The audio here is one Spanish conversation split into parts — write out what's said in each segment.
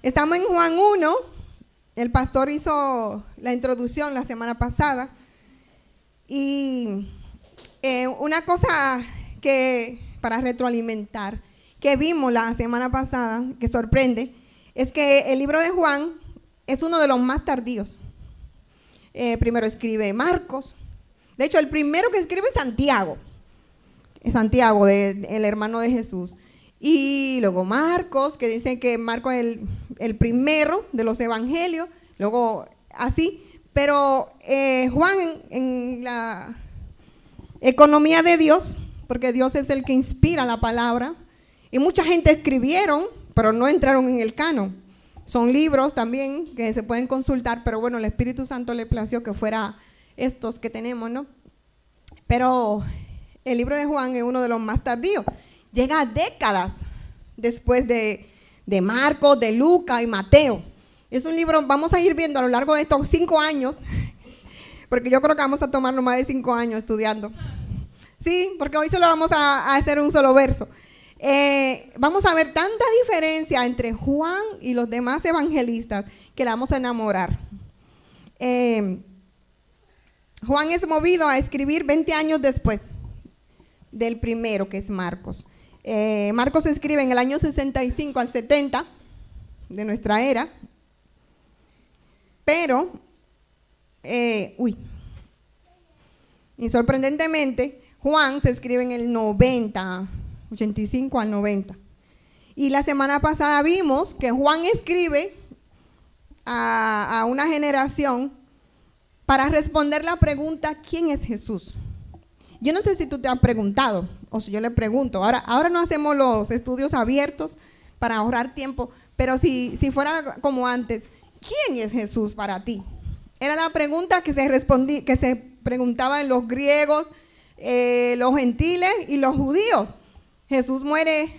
Estamos en Juan 1, el pastor hizo la introducción la semana pasada y una cosa que para retroalimentar que vimos la semana pasada, que sorprende, es que el libro de Juan es uno de los más tardíos. Primero escribe Marcos, de hecho el primero que escribe es Santiago, el hermano de Jesús. Y luego Marcos, que dicen que Marcos es el primero de los evangelios, luego así. Pero Juan en la economía de Dios, porque Dios es el que inspira la palabra, y mucha gente escribieron, pero no entraron en el canon. Son libros también que se pueden consultar, pero bueno, el Espíritu Santo le plació que fuera estos que tenemos, ¿no? Pero el libro de Juan es uno de los más tardíos. Llega décadas después de Marcos, de Lucas y Mateo. Es un libro, vamos a ir viendo a lo largo de estos 5 años, porque yo creo que vamos a tomarnos más de 5 años estudiando. Sí, porque hoy solo vamos a hacer un solo verso. Vamos a ver tanta diferencia entre Juan y los demás evangelistas que la vamos a enamorar. Juan es movido a escribir 20 años después del primero, que es Marcos. Marcos se escribe en el año 65 al 70 de nuestra era, pero, y sorprendentemente, Juan se escribe en el 90, 85 al 90. Y la semana pasada vimos que Juan escribe a una generación para responder la pregunta, ¿quién es Jesús? Yo no sé si tú te has preguntado, o si yo le pregunto, ahora no hacemos los estudios abiertos para ahorrar tiempo, pero si fuera como antes, ¿quién es Jesús para ti? Era la pregunta que se preguntaban los griegos, los gentiles y los judíos. Jesús muere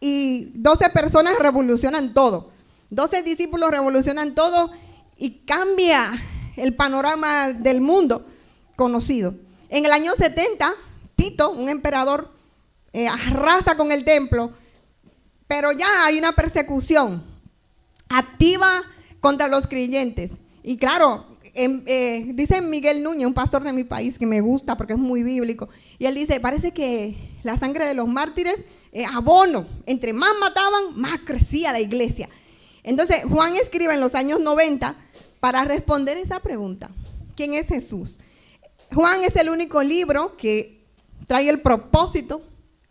y 12 personas revolucionan todo, 12 discípulos revolucionan todo y cambia el panorama del mundo conocido. En el año 70, Tito, un emperador, arrasa con el templo, pero ya hay una persecución activa contra los creyentes. Y claro, dice Miguel Núñez, un pastor de mi país que me gusta porque es muy bíblico, y él dice, parece que la sangre de los mártires es abono, entre más mataban, más crecía la iglesia. Entonces Juan escribe en los años 90 para responder esa pregunta, ¿quién es Jesús? Juan es el único libro que trae el propósito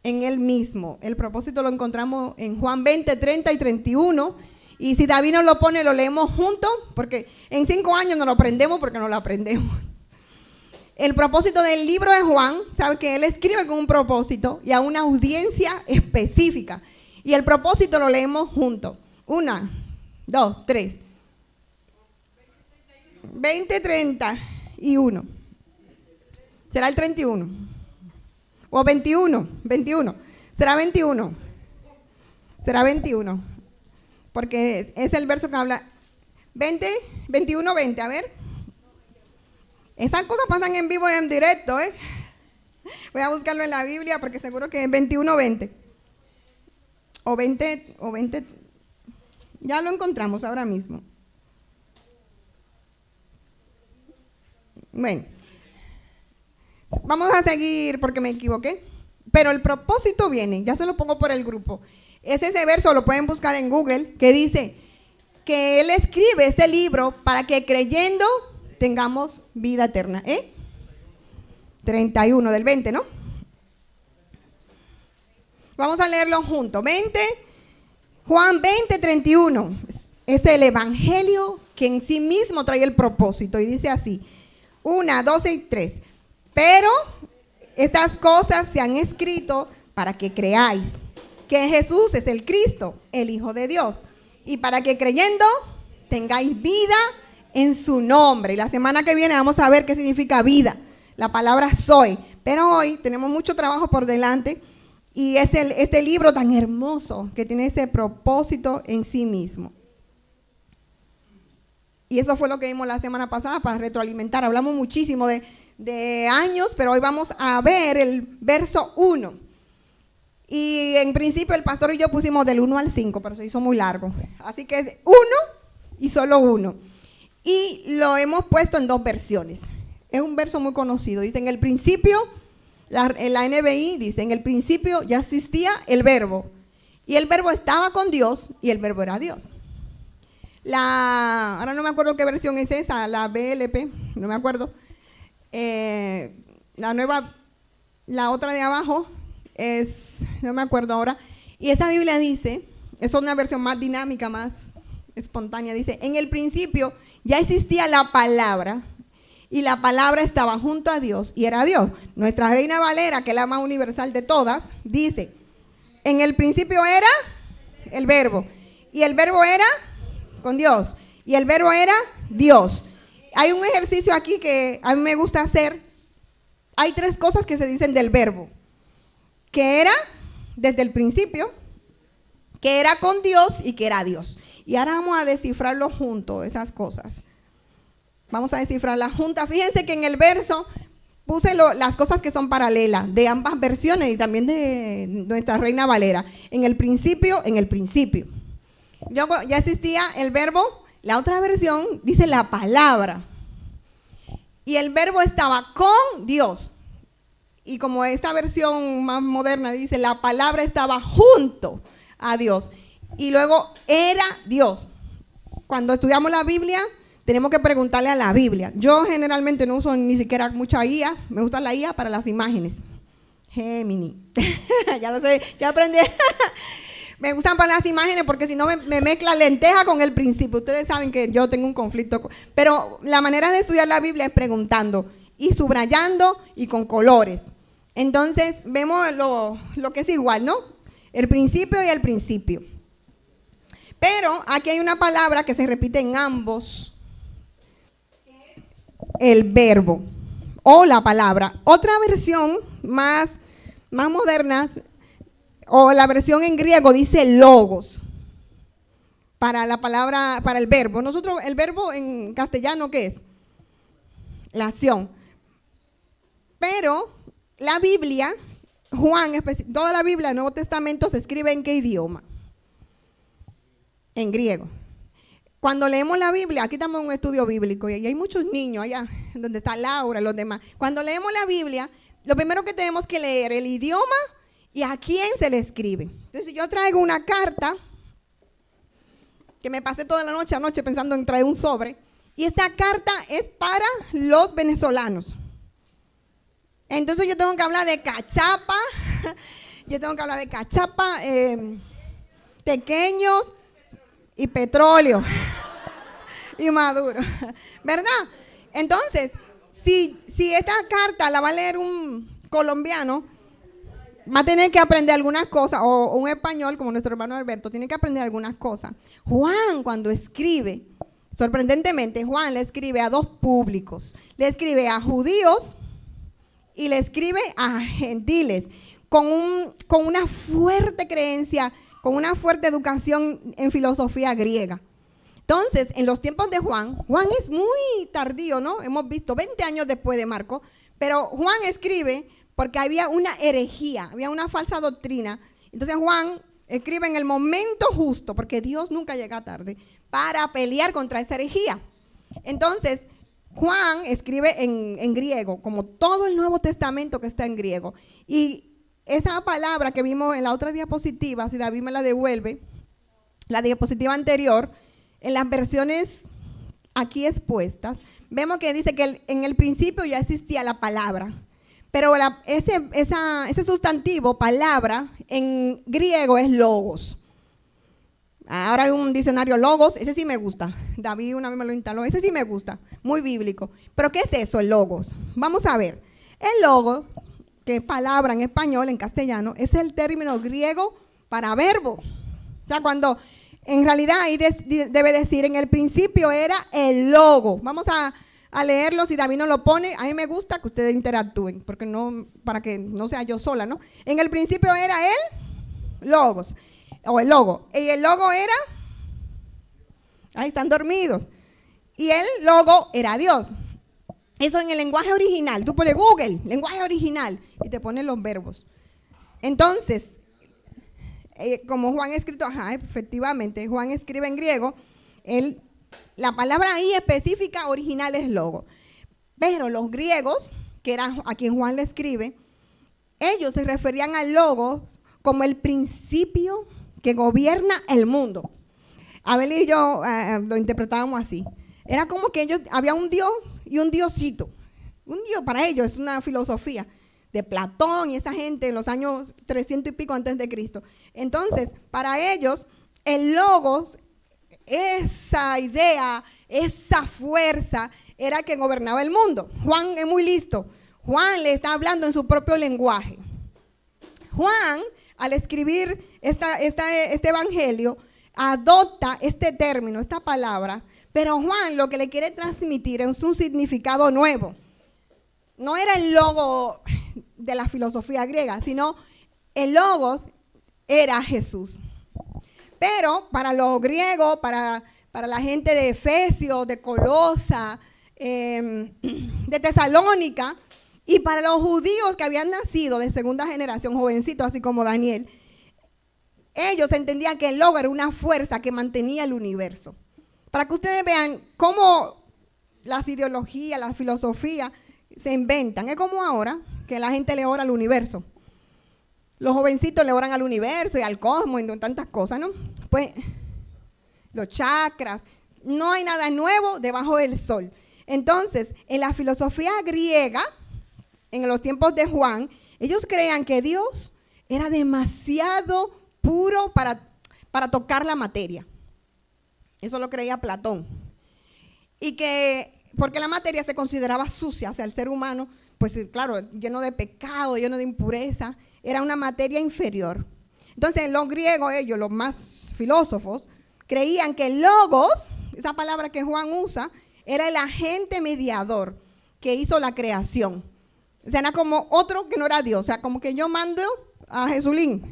en él mismo. El propósito lo encontramos en Juan 20, 30 y 31. Y si David nos lo pone, lo leemos juntos, porque en 5 años no lo aprendemos porque no lo aprendemos. El propósito del libro de Juan, sabe que él escribe con un propósito y a una audiencia específica. Y el propósito lo leemos juntos. 1, 2, 3. 20, 31. ¿Será el 31? ¿O 21? 21. ¿Será 21? Será 21. Porque es el verso que habla. 20, 21, 20. A ver. Esas cosas pasan en vivo y en directo, ¿eh? Voy a buscarlo en la Biblia porque seguro que es 21, 20. O 20. Ya lo encontramos ahora mismo. Bueno. Vamos a seguir porque me equivoqué, pero el propósito viene, ya se lo pongo por el grupo. Es ese verso, lo pueden buscar en Google, que dice que él escribe este libro para que creyendo tengamos vida eterna. 31 del 20, ¿no? Vamos a leerlo juntos. Juan 20, 31. Es el evangelio que en sí mismo trae el propósito y dice así, 1, 2 y 3. Pero estas cosas se han escrito para que creáis que Jesús es el Cristo, el Hijo de Dios, y para que creyendo tengáis vida en su nombre. Y la semana que viene vamos a ver qué significa vida, la palabra soy. Pero hoy tenemos mucho trabajo por delante y es este libro tan hermoso que tiene ese propósito en sí mismo. Y eso fue lo que vimos la semana pasada para retroalimentar. Hablamos muchísimo de años, pero hoy vamos a ver el verso 1. Y en principio el pastor y yo pusimos del 1 al 5, pero se hizo muy largo. Así que es 1 y solo 1. Y lo hemos puesto en 2 versiones. Es un verso muy conocido. Dice, en el principio, la NBI dice, en el principio ya existía el verbo. Y el verbo estaba con Dios y el verbo era Dios. Ahora no me acuerdo qué versión es esa, la BLP, no me acuerdo. La otra de abajo no me acuerdo ahora. Y esa Biblia dice, es una versión más dinámica, más espontánea, dice, en el principio ya existía la palabra y la palabra estaba junto a Dios y era Dios. Nuestra Reina Valera, que es la más universal de todas, dice, en el principio era el verbo y el verbo era con Dios y el verbo era Dios. Hay un ejercicio aquí que a mí me gusta hacer. Hay 3 cosas que se dicen del verbo, que era desde el principio, que era con Dios y que era Dios. Y ahora vamos a descifrarlo juntos, esas cosas. Vamos a descifrarlas juntas. Fíjense que en el verso puse las cosas que son paralelas de ambas versiones y también de nuestra Reina Valera. En el principio. Luego ya existía el verbo. La otra versión dice la palabra. Y el verbo estaba con Dios. Y como esta versión más moderna dice, la palabra estaba junto a Dios. Y luego era Dios. Cuando estudiamos la Biblia, tenemos que preguntarle a la Biblia. Yo generalmente no uso ni siquiera mucha IA. Me gusta la IA para las imágenes. Gemini. Ya lo sé, ya aprendí. Me gustan para las imágenes porque si no me mezcla lenteja con el principio. Ustedes saben que yo tengo un conflicto. Pero la manera de estudiar la Biblia es preguntando y subrayando y con colores. Entonces vemos lo que es igual, ¿no? El principio y el principio. Pero aquí hay una palabra que se repite en ambos. El verbo o la palabra. Otra versión más moderna, o la versión en griego dice logos para la palabra, para el verbo. Nosotros, el verbo en castellano, ¿qué es? La acción. Pero la Biblia, toda la Biblia, el Nuevo Testamento se escribe ¿en qué idioma? En griego. Cuando leemos la Biblia, aquí estamos en un estudio bíblico y hay muchos niños allá, donde está Laura y los demás. Cuando leemos la Biblia, lo primero que tenemos que leer el idioma y a quién se le escribe. Entonces yo traigo una carta, que me pasé toda la noche anoche pensando en traer un sobre, y esta carta es para los venezolanos. Entonces yo tengo que hablar de cachapa, tequeños y petróleo y Maduro, ¿verdad? Entonces, si esta carta la va a leer un colombiano, va a tener que aprender algunas cosas, o un español como nuestro hermano Alberto, tiene que aprender algunas cosas. Juan, cuando escribe, sorprendentemente, Juan le escribe a 2 públicos, le escribe a judíos y le escribe a gentiles, con una fuerte creencia, con una fuerte educación en filosofía griega. Entonces, en los tiempos de Juan es muy tardío, ¿no? Hemos visto 20 años después de Marcos, pero Juan escribe porque había una herejía, había una falsa doctrina. Entonces Juan escribe en el momento justo, porque Dios nunca llega tarde, para pelear contra esa herejía. Entonces, Juan escribe en griego, como todo el Nuevo Testamento que está en griego. Y esa palabra que vimos en la otra diapositiva, si David me la devuelve, la diapositiva anterior, en las versiones aquí expuestas, vemos que dice que en el principio ya existía la palabra. Pero ese sustantivo, palabra, en griego es logos. Ahora hay un diccionario logos, ese sí me gusta. David una vez me lo instaló, ese sí me gusta, muy bíblico. ¿Pero qué es eso, el logos? Vamos a ver. El logo, que es palabra en español, en castellano, es el término griego para verbo. O sea, cuando en realidad ahí debe decir, en el principio era el logo. Vamos a leerlo, si David no lo pone. A mí me gusta que ustedes interactúen, porque no, para que no sea yo sola, ¿no? En el principio era el logos, o el logo, y el logo era, ahí están dormidos, y el logo era Dios. Eso en el lenguaje original, tú pones Google, lenguaje original, y te ponen los verbos. Entonces, como Juan escrito, efectivamente, Juan escribe en griego, la palabra ahí específica original es logo. Pero los griegos, que era a quien Juan le escribe, ellos se referían al logos como el principio que gobierna el mundo. Abel y yo lo interpretábamos así. Era como que ellos, había un dios y un diosito. Un dios para ellos es una filosofía de Platón y esa gente en los años 300 y pico antes de Cristo. Entonces, para ellos, el logos, esa idea, esa fuerza, era que gobernaba el mundo. Juan es muy listo. Juan le está hablando en su propio lenguaje. Juan, al escribir este evangelio, adopta este término, esta palabra, pero Juan lo que le quiere transmitir es un significado nuevo. No era el logo de la filosofía griega, sino el logos era Jesús. Pero para los griegos, para la gente de Efesios, de Colosa, de Tesalónica, y para los judíos que habían nacido de segunda generación, jovencitos, así como Daniel, ellos entendían que el logo era una fuerza que mantenía el universo. Para que ustedes vean cómo las ideologías, la filosofía se inventan. Es como ahora que la gente le ora al universo. Los jovencitos le oran al universo y al cosmos y tantas cosas, ¿no? Pues los chakras, no hay nada nuevo debajo del sol. Entonces, en la filosofía griega, en los tiempos de Juan, ellos creían que Dios era demasiado puro para tocar la materia. Eso lo creía Platón. Y que, porque la materia se consideraba sucia, o sea, el ser humano, pues claro, lleno de pecado, lleno de impureza, era una materia inferior. Entonces los griegos, ellos, los más filósofos, creían que el logos, esa palabra que Juan usa, era el agente mediador que hizo la creación. O sea, era como otro que no era Dios, o sea, como que yo mando a Jesulín.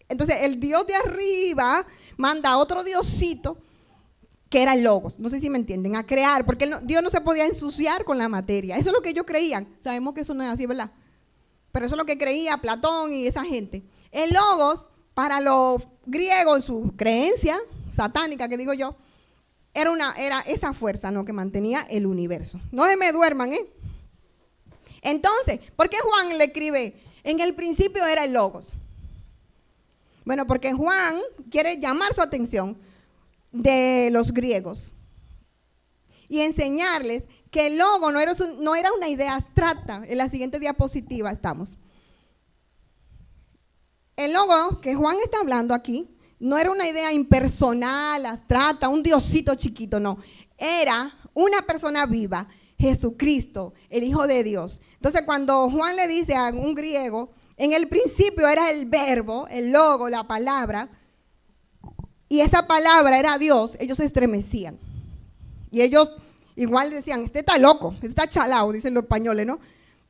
Entonces el Dios de arriba manda a otro diosito que era el logos, no sé si me entienden, a crear, porque Dios no se podía ensuciar con la materia. Eso es lo que ellos creían. Sabemos que eso no es así, ¿verdad? Pero eso es lo que creía Platón y esa gente. El logos, para los griegos, en su creencia satánica, que digo yo, era esa fuerza, ¿no?, que mantenía el universo. No se me duerman, ¿eh? Entonces, ¿por qué Juan le escribe? En el principio era el logos. Bueno, porque Juan quiere llamar su atención de los griegos y enseñarles que el logo no era una idea abstracta. En la siguiente diapositiva estamos. El logo que Juan está hablando aquí no era una idea impersonal, abstracta, un diosito chiquito, no. Era una persona viva, Jesucristo, el Hijo de Dios. Entonces, cuando Juan le dice a un griego, en el principio era el verbo, el logo, la palabra, y esa palabra era Dios, ellos se estremecían. Y ellos igual decían, este está loco, este está chalao, dicen los españoles, ¿no?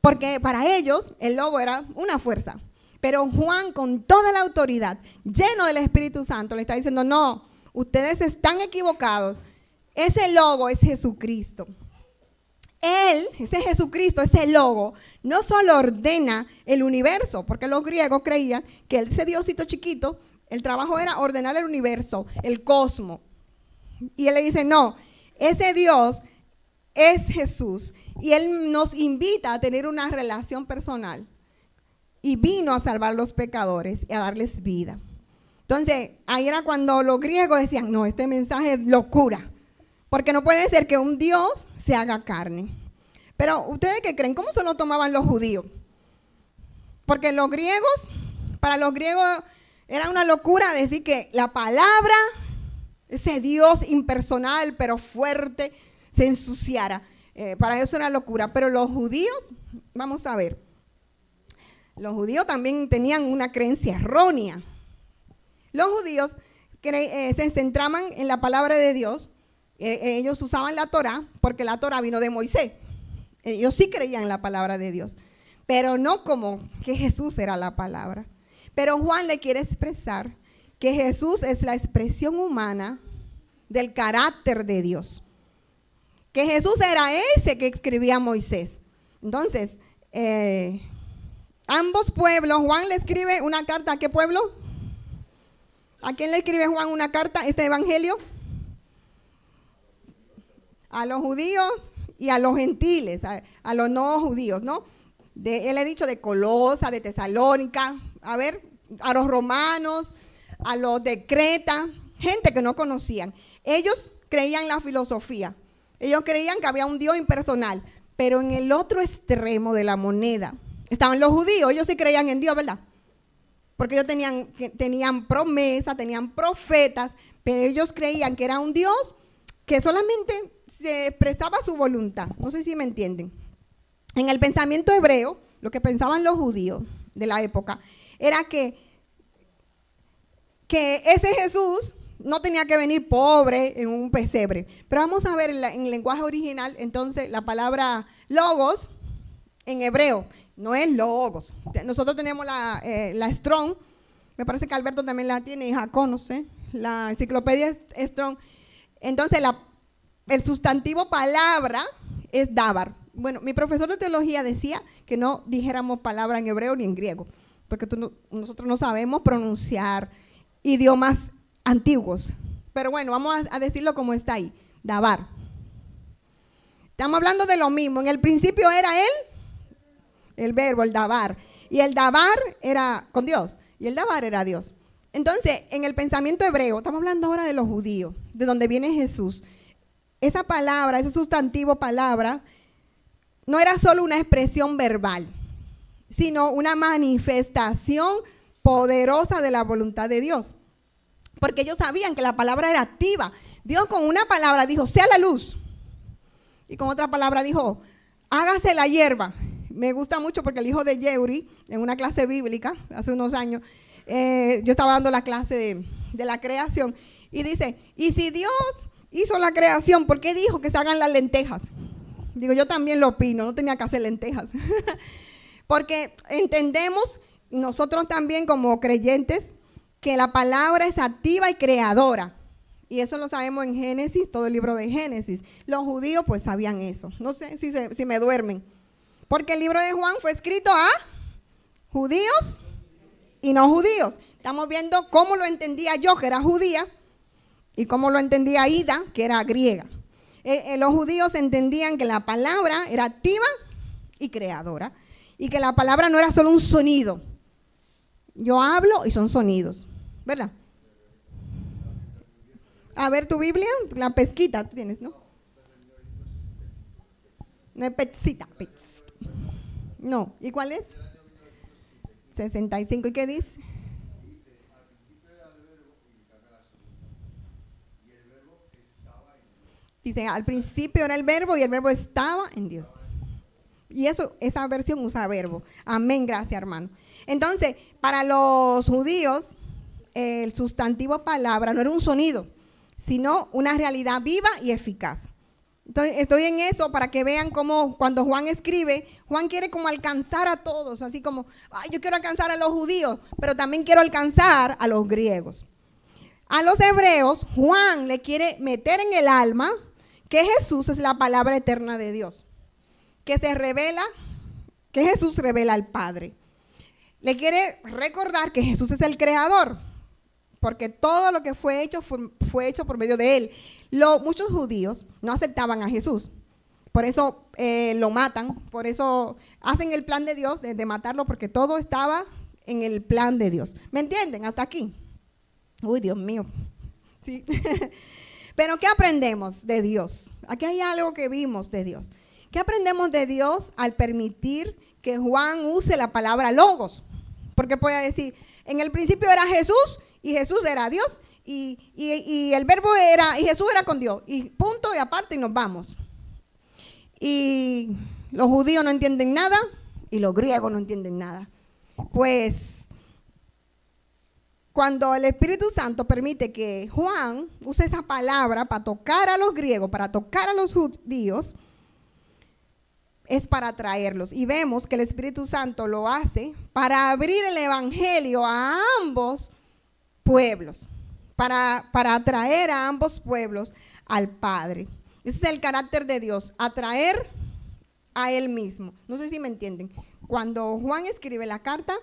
Porque para ellos el logo era una fuerza. Pero Juan, con toda la autoridad, lleno del Espíritu Santo, le está diciendo, no, ustedes están equivocados. Ese logo es Jesucristo. Él, ese Jesucristo, ese logo, no solo ordena el universo, porque los griegos creían que ese diosito chiquito, el trabajo era ordenar el universo, el cosmos. Y él le dice, no, ese Dios es Jesús. Y él nos invita a tener una relación personal. Y vino a salvar a los pecadores y a darles vida. Entonces, ahí era cuando los griegos decían, no, este mensaje es locura. Porque no puede ser que un Dios se haga carne. Pero, ¿ustedes qué creen? ¿Cómo se lo tomaban los judíos? Porque los griegos, para los griegos era una locura decir que la palabra, ese Dios impersonal pero fuerte, se ensuciara. Para eso era locura. Pero los judíos, vamos a ver, los judíos también tenían una creencia errónea. Los judíos se centraban en la palabra de Dios. Ellos usaban la Torá porque la Torá vino de Moisés. Ellos sí creían en la palabra de Dios, pero no como que Jesús era la palabra. Pero Juan le quiere expresar que Jesús es la expresión humana del carácter de Dios. Que Jesús era ese que escribía Moisés. Entonces, ambos pueblos, Juan le escribe una carta ¿a qué pueblo? ¿A quién le escribe Juan una carta, este evangelio? A los judíos y a los gentiles, a los no judíos, ¿no? Él ha dicho de Colosa, de Tesalónica, a los romanos, a los de Creta, gente que no conocían. Ellos creían la filosofía, ellos creían que había un Dios impersonal, pero en el otro extremo de la moneda estaban los judíos. Ellos sí creían en Dios, ¿verdad? Porque ellos tenían promesas, tenían profetas, pero ellos creían que era un Dios que solamente se expresaba su voluntad. No sé si me entienden. En el pensamiento hebreo, lo que pensaban los judíos de la época era que ese Jesús no tenía que venir pobre en un pesebre. Pero vamos a ver en el lenguaje original, entonces, la palabra logos en hebreo no es logos. Nosotros tenemos la Strong, me parece que Alberto también la tiene, y Jacob, no sé, la enciclopedia Strong. Entonces, el sustantivo palabra es dabar. Bueno, mi profesor de teología decía que no dijéramos palabra en hebreo ni en griego, porque nosotros no sabemos pronunciar idiomas antiguos. Pero bueno, vamos a decirlo como está ahí, dabar. Estamos hablando de lo mismo. En el principio era el verbo, el dabar. Y el dabar era con Dios. Y el dabar era Dios. Entonces, en el pensamiento hebreo, estamos hablando ahora de los judíos, de donde viene Jesús. Esa palabra, ese sustantivo palabra, no era solo una expresión verbal, sino una manifestación poderosa de la voluntad de Dios. Porque ellos sabían que la palabra era activa. Dios con una palabra dijo, sea la luz. Y con otra palabra dijo, hágase la hierba. Me gusta mucho porque el hijo de Yeuri, en una clase bíblica, hace unos años, yo estaba dando la clase de la creación, y dice, y si Dios hizo la creación, ¿por qué dijo que se hagan las lentejas? Digo, yo también lo opino, no tenía que hacer lentejas. Porque entendemos, nosotros también como creyentes, que la palabra es activa y creadora. Y eso lo sabemos en Génesis, todo el libro de Génesis. Los judíos pues sabían eso. No sé si me duermen. Porque el libro de Juan fue escrito a judíos y no judíos. Estamos viendo cómo lo entendía yo, que era judía, y cómo lo entendía Ida, que era griega. Los judíos entendían que la palabra era activa y creadora. Y que la palabra no era solo un sonido. Yo hablo y son sonidos, ¿verdad? A ver tu Biblia, la pesquita, tú tienes, ¿no? No es pesita, no. ¿Y cuál es? 65. ¿Y qué dice? Dice, al principio era el verbo y el verbo estaba en Dios. Y esa versión usa verbo. Amén, gracias, hermano. Entonces, para los judíos, el sustantivo palabra no era un sonido, sino una realidad viva y eficaz. Entonces, estoy en eso para que vean cómo cuando Juan escribe, Juan quiere como alcanzar a todos, así como, ay, yo quiero alcanzar a los judíos, pero también quiero alcanzar a los griegos. A los hebreos, Juan le quiere meter en el alma que Jesús es la palabra eterna de Dios, que Jesús revela al Padre. Le quiere recordar que Jesús es el creador, porque todo lo que fue hecho fue hecho por medio de él. Muchos judíos no aceptaban a Jesús, por eso lo matan, por eso hacen el plan de Dios de matarlo, porque todo estaba en el plan de Dios. ¿Me entienden? Hasta aquí. Uy, Dios mío. Sí. Pero ¿qué aprendemos de Dios? Aquí hay algo que vimos de Dios. ¿Qué aprendemos de Dios al permitir que Juan use la palabra logos? Porque puede decir, en el principio era Jesús y Jesús era Dios y el verbo era, y Jesús era con Dios, y punto y aparte y nos vamos. Y los judíos no entienden nada y los griegos no entienden nada. Pues cuando el Espíritu Santo permite que Juan use esa palabra para tocar a los griegos, para tocar a los judíos, es para atraerlos. Y vemos que el Espíritu Santo lo hace para abrir el evangelio a ambos pueblos, para atraer a ambos pueblos al Padre. Ese es el carácter de Dios, atraer a Él mismo. No sé si me entienden. Cuando Juan escribe la carta,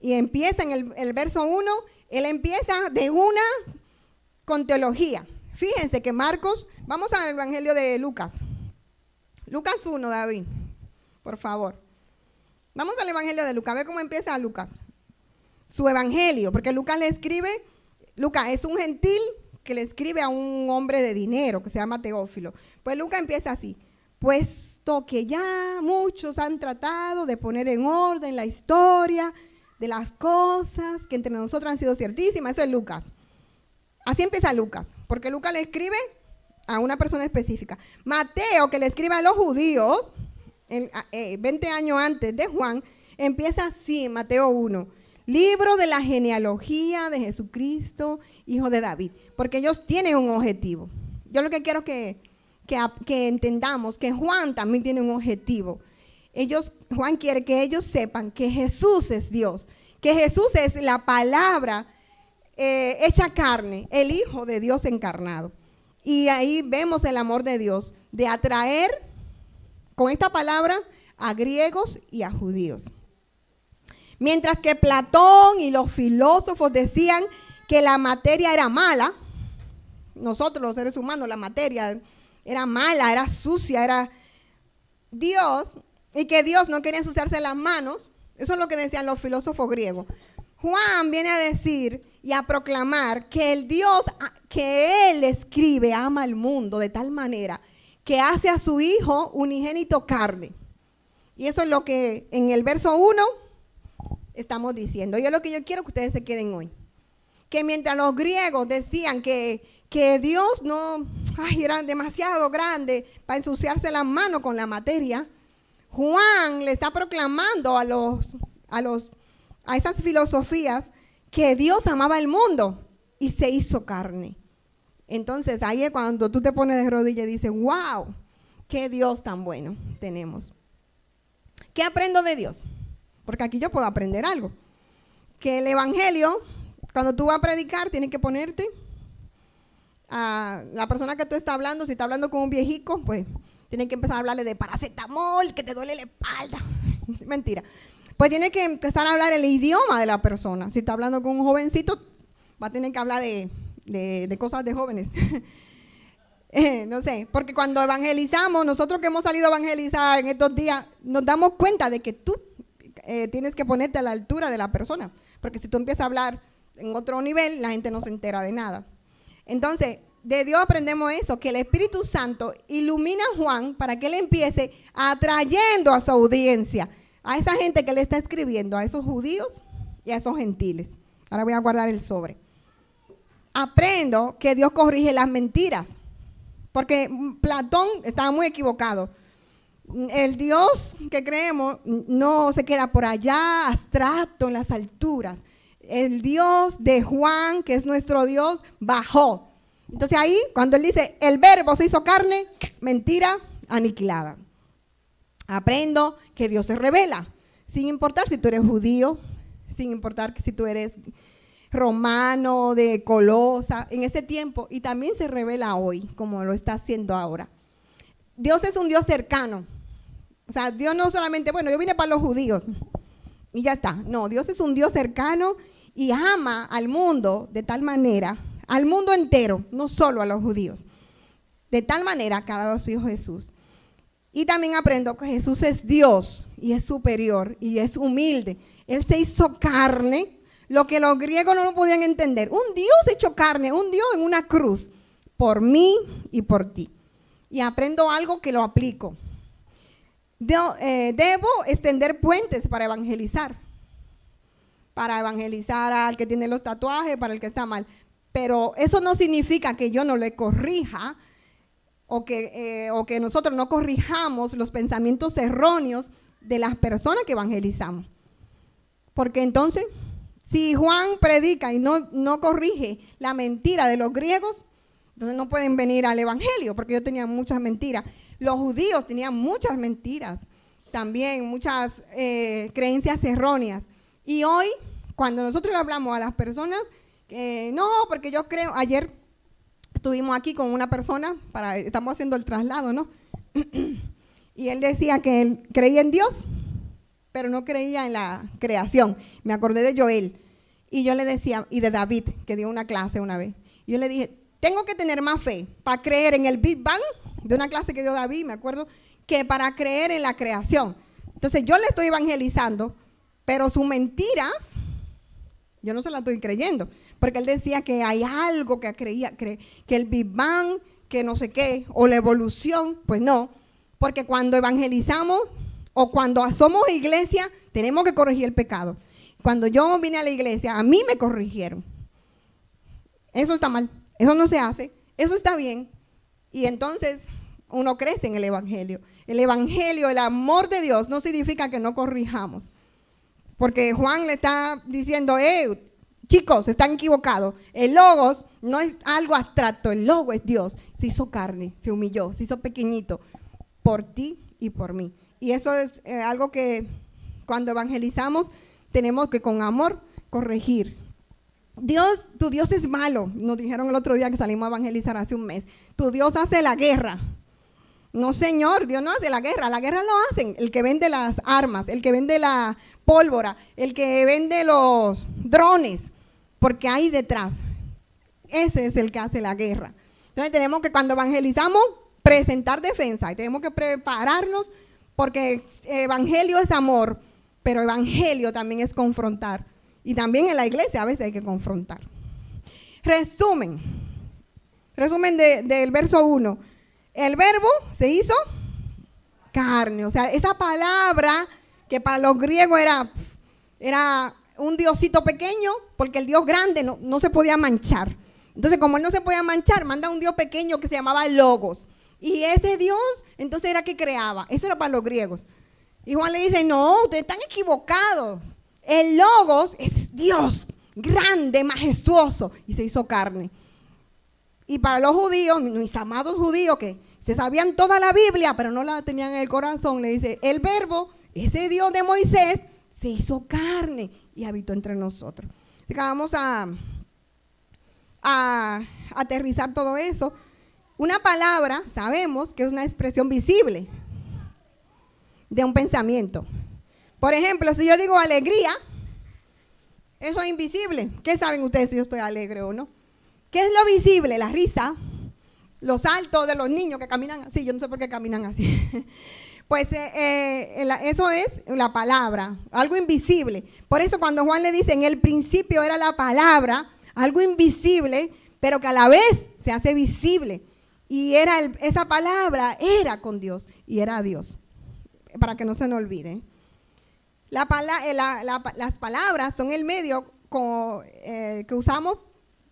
Y empieza en el verso 1, él empieza de una con teología. Fíjense que Marcos, vamos al Evangelio de Lucas. Lucas 1, David, por favor. Vamos al Evangelio de Lucas, a ver cómo empieza Lucas. Su Evangelio, porque Lucas es un gentil que le escribe a un hombre de dinero que se llama Teófilo. Pues Lucas empieza así: puesto que ya muchos han tratado de poner en orden la historia de las cosas que entre nosotros han sido ciertísimas. Eso es Lucas. Así empieza Lucas, porque Lucas le escribe a una persona específica. Mateo, que le escribe a los judíos 20 años antes de Juan, empieza así, Mateo 1. Libro de la genealogía de Jesucristo, hijo de David, porque ellos tienen un objetivo. Yo lo que quiero que entendamos que Juan también tiene un objetivo. Juan quiere que ellos sepan que Jesús es Dios, que Jesús es la palabra hecha carne, el Hijo de Dios encarnado. Y ahí vemos el amor de Dios de atraer con esta palabra a griegos y a judíos. Mientras que Platón y los filósofos decían que la materia era mala, nosotros los seres humanos, la materia era mala, era sucia, era Dios, y que Dios no quería ensuciarse las manos. Eso es lo que decían los filósofos griegos. Juan viene a decir y a proclamar que el Dios que él escribe ama al mundo de tal manera que hace a su Hijo unigénito carne. Y eso es lo que en el verso 1 estamos diciendo. Y es lo que yo quiero que ustedes se queden hoy. Que mientras los griegos decían que Dios era demasiado grande para ensuciarse las manos con la materia, Juan le está proclamando a esas filosofías que Dios amaba el mundo y se hizo carne. Entonces ahí es cuando tú te pones de rodillas y dices, wow, qué Dios tan bueno tenemos. ¿Qué aprendo de Dios? Porque aquí yo puedo aprender algo. Que el evangelio, cuando tú vas a predicar, tienes que ponerte a la persona que tú estás hablando. Si estás hablando con un viejico, pues tienes que empezar a hablarle de paracetamol, que te duele la espalda. Mentira. Pues tienes que empezar a hablar el idioma de la persona. Si estás hablando con un jovencito, va a tener que hablar de cosas de jóvenes. No sé, porque cuando evangelizamos, nosotros que hemos salido a evangelizar en estos días, nos damos cuenta de que tú tienes que ponerte a la altura de la persona, porque si tú empiezas a hablar en otro nivel, la gente no se entera de nada. Entonces, de Dios aprendemos eso, que el Espíritu Santo ilumina a Juan para que él empiece atrayendo a su audiencia, a esa gente que le está escribiendo, a esos judíos y a esos gentiles. Ahora voy a guardar el sobre. Aprendo que Dios corrige las mentiras, porque Platón estaba muy equivocado. El Dios que creemos no se queda por allá, abstracto, en las alturas. El Dios de Juan, que es nuestro Dios, bajó. Entonces ahí, cuando él dice, el verbo se hizo carne, mentira aniquilada. Aprendo que Dios se revela, sin importar si tú eres judío, sin importar si tú eres romano, de Colosa, en ese tiempo, y también se revela hoy, como lo está haciendo ahora. Dios es un Dios cercano. O sea, Dios no solamente, bueno, yo vine para los judíos y ya está. No, Dios es un Dios cercano y ama al mundo de tal manera, al mundo entero, no solo a los judíos. De tal manera que ha dado a su Hijo Jesús. Y también aprendo que Jesús es Dios y es superior y es humilde. Él se hizo carne, lo que los griegos no lo podían entender. Un Dios hecho carne, un Dios en una cruz, por mí y por ti. Y aprendo algo que lo aplico. Debo extender puentes para evangelizar al que tiene los tatuajes, para el que está mal. Pero eso no significa que yo no le corrija o que nosotros no corrijamos los pensamientos erróneos de las personas que evangelizamos. Porque entonces, si Juan predica y no corrige la mentira de los griegos, entonces no pueden venir al evangelio, porque ellos tenían muchas mentiras. Los judíos tenían muchas mentiras, también muchas creencias erróneas. Y hoy, cuando nosotros le hablamos a las personas, no, porque yo creo, ayer estuvimos aquí con una persona, estamos haciendo el traslado, ¿no? Y él decía que él creía en Dios, pero no creía en la creación. Me acordé de Joel y yo le decía, y de David, que dio una clase una vez. Y yo le dije, tengo que tener más fe para creer en el Big Bang, de una clase que dio David, me acuerdo, que para creer en la creación. Entonces yo le estoy evangelizando, pero sus mentiras, yo no se las estoy creyendo, porque él decía que hay algo que creía, que el Big Bang, que no sé qué, o la evolución. Pues no, porque cuando evangelizamos o cuando somos iglesia, tenemos que corregir el pecado. Cuando yo vine a la iglesia, a mí me corrigieron. Eso está mal, eso no se hace, eso está bien. Y entonces uno crece en el evangelio. El evangelio, el amor de Dios no significa que no corrijamos. Porque Juan le está diciendo, chicos, están equivocados. El logos no es algo abstracto, el logos es Dios. Se hizo carne, se humilló, se hizo pequeñito por ti y por mí. Y eso es algo que cuando evangelizamos tenemos que con amor corregir. Dios, tu Dios es malo. Nos dijeron el otro día que salimos a evangelizar hace un mes. Tu Dios hace la guerra. No, señor, Dios no hace la guerra lo hacen el que vende las armas, el que vende la pólvora, el que vende los drones, porque hay detrás, ese es el que hace la guerra. Entonces tenemos que cuando evangelizamos presentar defensa y tenemos que prepararnos porque evangelio es amor, pero evangelio también es confrontar y también en la iglesia a veces hay que confrontar. Resumen del verso 1. El verbo se hizo carne, o sea, esa palabra que para los griegos era un diosito pequeño, porque el Dios grande no se podía manchar. Entonces, como él no se podía manchar, manda un Dios pequeño que se llamaba Logos. Y ese Dios, entonces era que creaba. Eso era para los griegos. Y Juan le dice, no, ustedes están equivocados. El Logos es Dios, grande, majestuoso, y se hizo carne. Y para los judíos, mis amados judíos que se sabían toda la Biblia, pero no la tenían en el corazón, le dice, el verbo, ese Dios de Moisés, se hizo carne y habitó entre nosotros. Así que vamos a aterrizar todo eso. Una palabra, sabemos que es una expresión visible de un pensamiento. Por ejemplo, si yo digo alegría, eso es invisible. ¿Qué saben ustedes si yo estoy alegre o no? ¿Qué es lo visible? La risa, los saltos de los niños que caminan así. Yo no sé por qué caminan así. Pues eso es la palabra, algo invisible. Por eso cuando Juan le dice, en el principio era la palabra, algo invisible, pero que a la vez se hace visible. Y esa palabra era con Dios y era Dios, para que no se nos olvide. Las palabras son el medio que usamos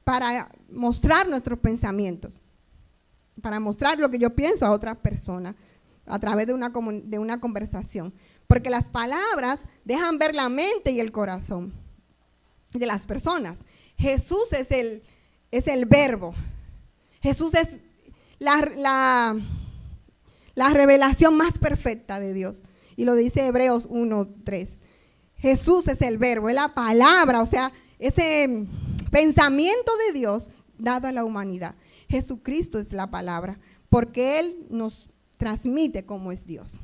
para mostrar nuestros pensamientos, para mostrar lo que yo pienso a otras personas a través de una conversación. Porque las palabras dejan ver la mente y el corazón de las personas. Jesús es el verbo. Jesús es la revelación más perfecta de Dios. Y lo dice Hebreos 1:3. Jesús es el verbo, es la palabra, o sea, ese pensamiento de Dios dado a la humanidad. Jesucristo es la palabra, porque Él nos transmite cómo es Dios.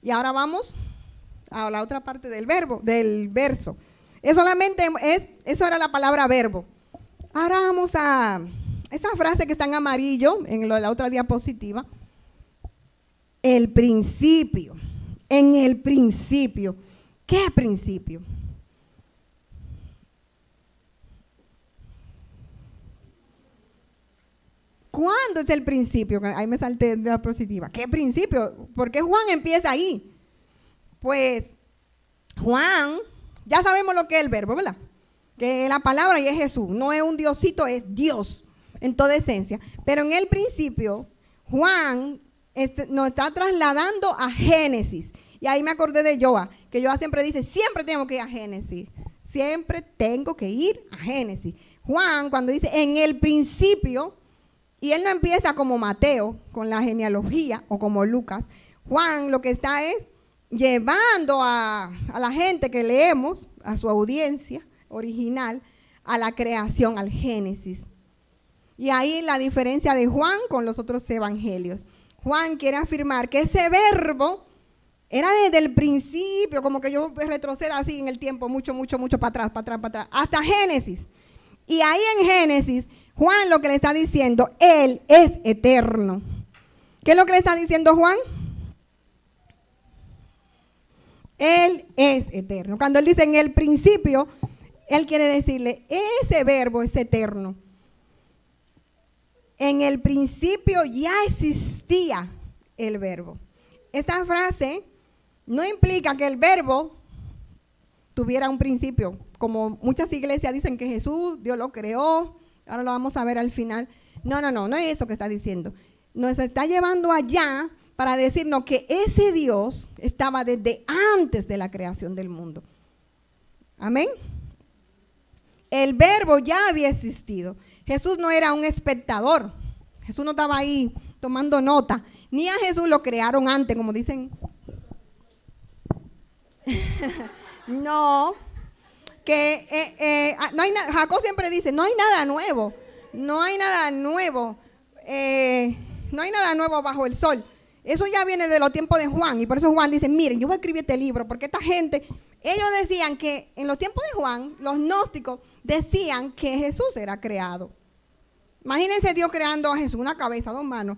Y ahora vamos a la otra parte del verso. Eso era la palabra verbo. Ahora vamos a esa frase que está en amarillo, en la otra diapositiva. El principio. En el principio. ¿Qué principio? ¿Cuándo es el principio? Ahí me salté de la diapositiva. ¿Qué principio? ¿Por qué Juan empieza ahí? Pues Juan, ya sabemos lo que es el verbo, ¿verdad? Que es la palabra y es Jesús. No es un diosito, es Dios en toda esencia. Pero en el principio, Juan nos está trasladando a Génesis. Y ahí me acordé de Joa, que Joa siempre dice, siempre tengo que ir a Génesis. Siempre tengo que ir a Génesis. Juan, cuando dice en el principio, y él no empieza como Mateo, con la genealogía, o como Lucas. Juan lo que está es llevando a la gente que leemos, a su audiencia original, a la creación, al Génesis. Y ahí la diferencia de Juan con los otros evangelios. Juan quiere afirmar que ese verbo Era desde el principio, como que yo retrocedo así en el tiempo, mucho para atrás, hasta Génesis. Y ahí en Génesis, Juan lo que le está diciendo, Él es eterno. ¿Qué es lo que le está diciendo Juan? Él es eterno. Cuando él dice en el principio, él quiere decirle, ese verbo es eterno. En el principio ya existía el verbo. Esta frase no implica que el verbo tuviera un principio, como muchas iglesias dicen que Jesús, Dios lo creó, ahora lo vamos a ver al final. No es eso que está diciendo. Nos está llevando allá para decirnos que ese Dios estaba desde antes de la creación del mundo. Amén. El verbo ya había existido. Jesús no era un espectador. Jesús no estaba ahí tomando nota. Ni a Jesús lo crearon antes, como dicen. No, que no hay Jacob siempre dice, no hay nada nuevo. No hay nada nuevo. No hay nada nuevo bajo el sol. Eso ya viene de los tiempos de Juan. Y por eso Juan dice, miren, yo voy a escribir este libro. Porque esta gente, ellos decían que en los tiempos de Juan, los gnósticos decían que Jesús era creado. Imagínense Dios creando a Jesús, una cabeza, 2 manos.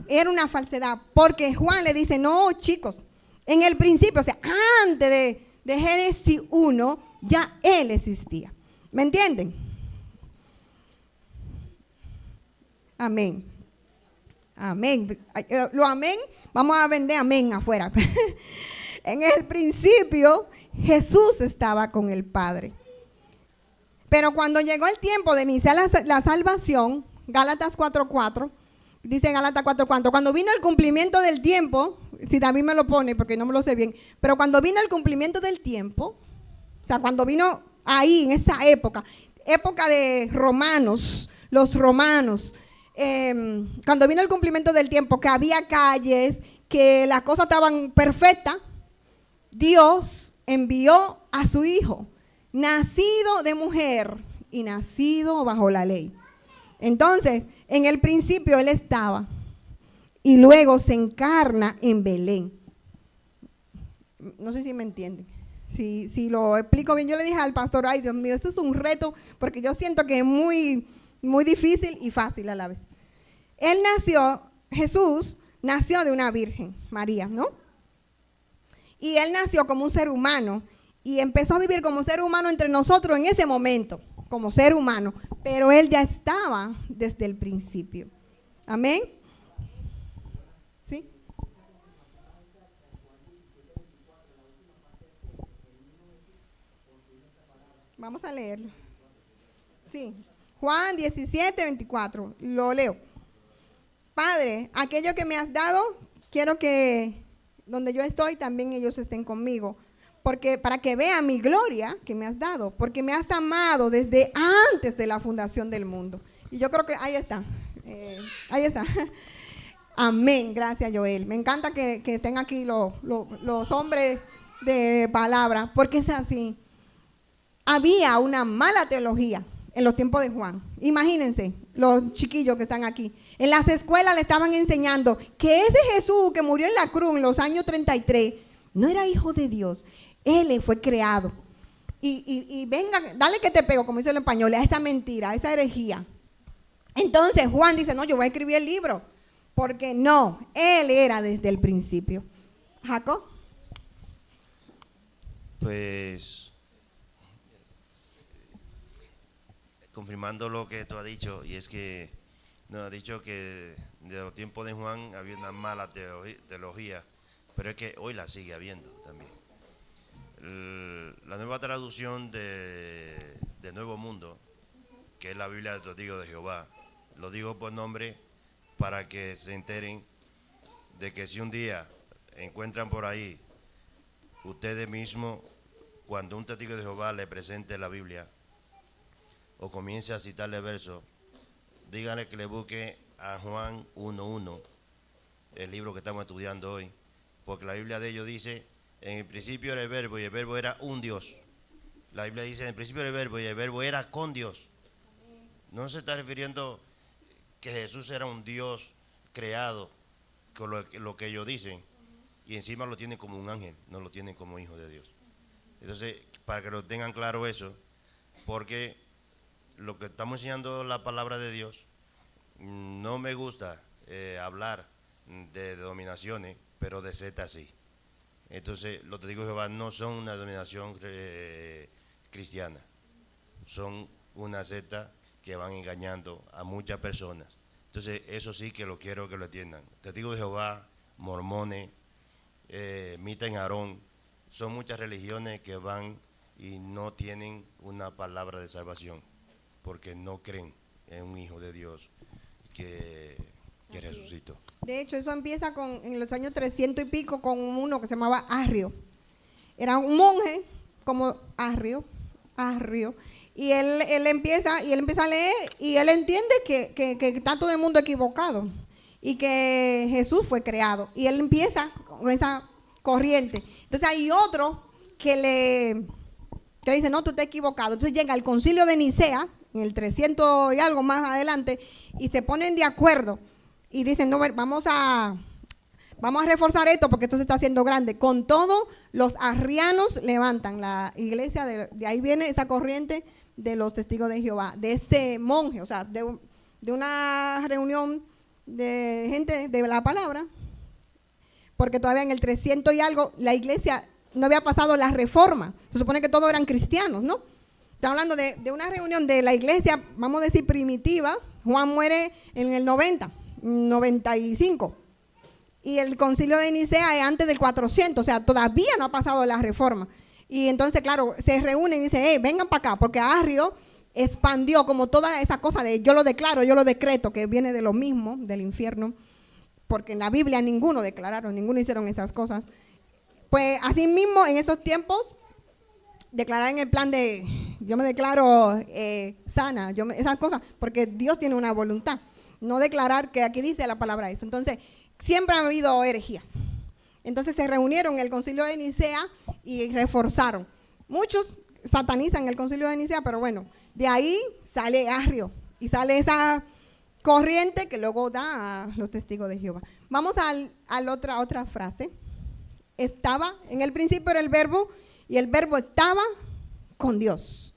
Era una falsedad. Porque Juan le dice, no, chicos, en el principio, o sea, antes de Génesis 1, ya Él existía. ¿Me entienden? Amén. Amén. Lo amén, vamos a vender amén afuera. En el principio, Jesús estaba con el Padre. Pero cuando llegó el tiempo de iniciar la salvación, Gálatas 4:4, dice Gálatas 4:4, cuando vino el cumplimiento del tiempo, si David me lo pone porque no me lo sé bien, pero cuando vino el cumplimiento del tiempo, o sea, cuando vino ahí, en esa época de romanos, los romanos, cuando vino el cumplimiento del tiempo, que había calles, que las cosas estaban perfectas, Dios envió a su Hijo, nacido de mujer y nacido bajo la ley. Entonces, en el principio Él estaba y luego se encarna en Belén. No sé si me entienden. Si lo explico bien, yo le dije al pastor, ay Dios mío, esto es un reto porque yo siento que es muy difícil y fácil a la vez. Él nació, Jesús nació de una virgen, María, ¿no? Y Él nació como un ser humano y empezó a vivir como ser humano entre nosotros en ese momento, como ser humano, pero Él ya estaba desde el principio. Amén. ¿Sí? Vamos a leerlo. Sí. Juan 17:24. Lo leo. Padre, aquello que me has dado, quiero que donde yo estoy también ellos estén conmigo. Porque para que vean mi gloria que me has dado, porque me has amado desde antes de la fundación del mundo. Y yo creo que ahí está. Ahí está. Amén. Gracias, Joel. Me encanta que estén aquí los hombres de palabra, porque es así. Había una mala teología en los tiempos de Juan. Imagínense, los chiquillos que están aquí. En las escuelas le estaban enseñando que ese Jesús que murió en la cruz en los años 33 no era hijo de Dios. Él fue creado. Y venga, dale que te pego, como dice el español, a esa mentira, a esa herejía. Entonces Juan dice, no, yo voy a escribir el libro. Porque no, él era desde el principio. ¿Jacob? Pues, confirmando lo que tú has dicho, y es que nos ha dicho que de los tiempos de Juan había una mala teología, pero es que hoy la sigue habiendo también. La nueva traducción de Nuevo Mundo, que es la Biblia de Testigos de Jehová, lo digo por nombre para que se enteren de que si un día encuentran por ahí ustedes mismos, cuando un testigo de Jehová le presente la Biblia o comience a citarle versos, díganle que le busque a Juan 1:1, el libro que estamos estudiando hoy, porque la Biblia de ellos dice, en el principio era el verbo y el verbo era un Dios. La Biblia dice, en el principio era el verbo y el verbo era con Dios. No se está refiriendo que Jesús era un Dios creado, con lo que ellos dicen, y encima lo tienen como un ángel, no lo tienen como hijo de Dios. Entonces, para que lo tengan claro eso, porque lo que estamos enseñando la palabra de Dios, no me gusta hablar de denominaciones, pero de sectas sí. Entonces, los testigos de Jehová no son una denominación cristiana, son una secta que van engañando a muchas personas. Entonces, eso sí que lo quiero que lo entiendan. Testigos de Jehová, mormones, Mita en Aarón, son muchas religiones que van y no tienen una palabra de salvación, porque no creen en un hijo de Dios que resucitó. De hecho, eso empieza en los años 300 y pico con uno que se llamaba Arrio. Era un monje como Arrio, y él empieza a leer y él entiende que está todo el mundo equivocado y que Jesús fue creado. Y él empieza con esa corriente. Entonces hay otro que le dice, no, tú estás equivocado. Entonces llega al concilio de Nicea, en el 300 y algo más adelante, y se ponen de acuerdo y dicen, no, vamos a reforzar esto porque esto se está haciendo grande. Con todo, los arrianos levantan la iglesia, de ahí viene esa corriente de los testigos de Jehová, de ese monje, o sea, de una reunión de gente de la palabra, porque todavía en el 300 y algo la iglesia no había pasado la reforma. Se supone que todos eran cristianos, ¿no? Estamos hablando de una reunión de la iglesia, vamos a decir primitiva. Juan muere en el 95. Y el concilio de Nicea es antes del 400, o sea, todavía no ha pasado la reforma. Y entonces, claro, se reúnen y dicen, vengan para acá, porque Arrio expandió como toda esa cosa de yo lo declaro, yo lo decreto, que viene de lo mismo, del infierno, porque en la Biblia ninguno hicieron esas cosas. Pues así mismo, en esos tiempos, declarar en el plan de, yo me declaro sana, esas cosas, porque Dios tiene una voluntad, no declarar que aquí dice la palabra eso. Entonces, siempre ha habido herejías. Entonces se reunieron en el concilio de Nicea y reforzaron. Muchos satanizan el concilio de Nicea, pero bueno, de ahí sale Arrio y sale esa corriente que luego da a los testigos de Jehová. Vamos a otra frase. Estaba, en el principio era el verbo, y el verbo estaba con Dios.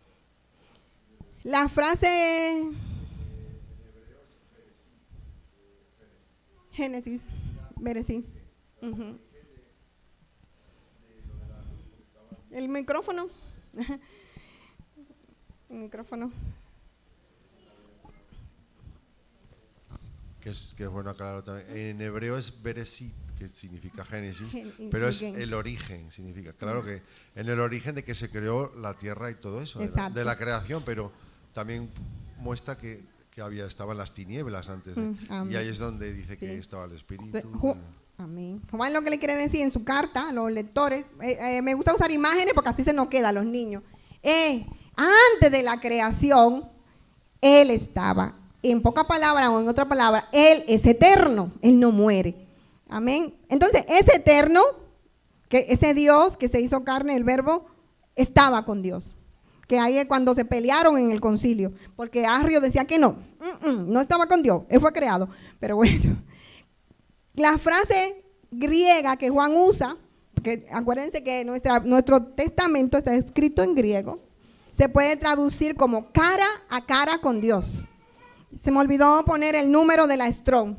La frase Génesis, Beresí. Uh-huh. El micrófono. El micrófono. Que es bueno aclararlo también. En hebreo es Bereshit, que significa Génesis, pero es el origen, significa. Claro que en el origen de que se creó la tierra y todo eso, de la creación, pero también muestra que estaban las tinieblas antes. Y ahí es donde dice que estaba el Espíritu. Amén. Juan lo que le quiere decir en su carta a los lectores, me gusta usar imágenes porque así se nos queda a los niños. Antes de la creación, Él estaba. En pocas palabras o en otra palabra, Él es eterno, Él no muere. Amén. Entonces, ese eterno, que ese Dios que se hizo carne, el verbo, estaba con Dios. Que ahí es cuando se pelearon en el concilio, porque Arrio decía que no estaba con Dios, Él fue creado. Pero bueno, la frase griega que Juan usa, porque acuérdense que nuestro testamento está escrito en griego, se puede traducir como cara a cara con Dios. Se me olvidó poner el número de la Strong.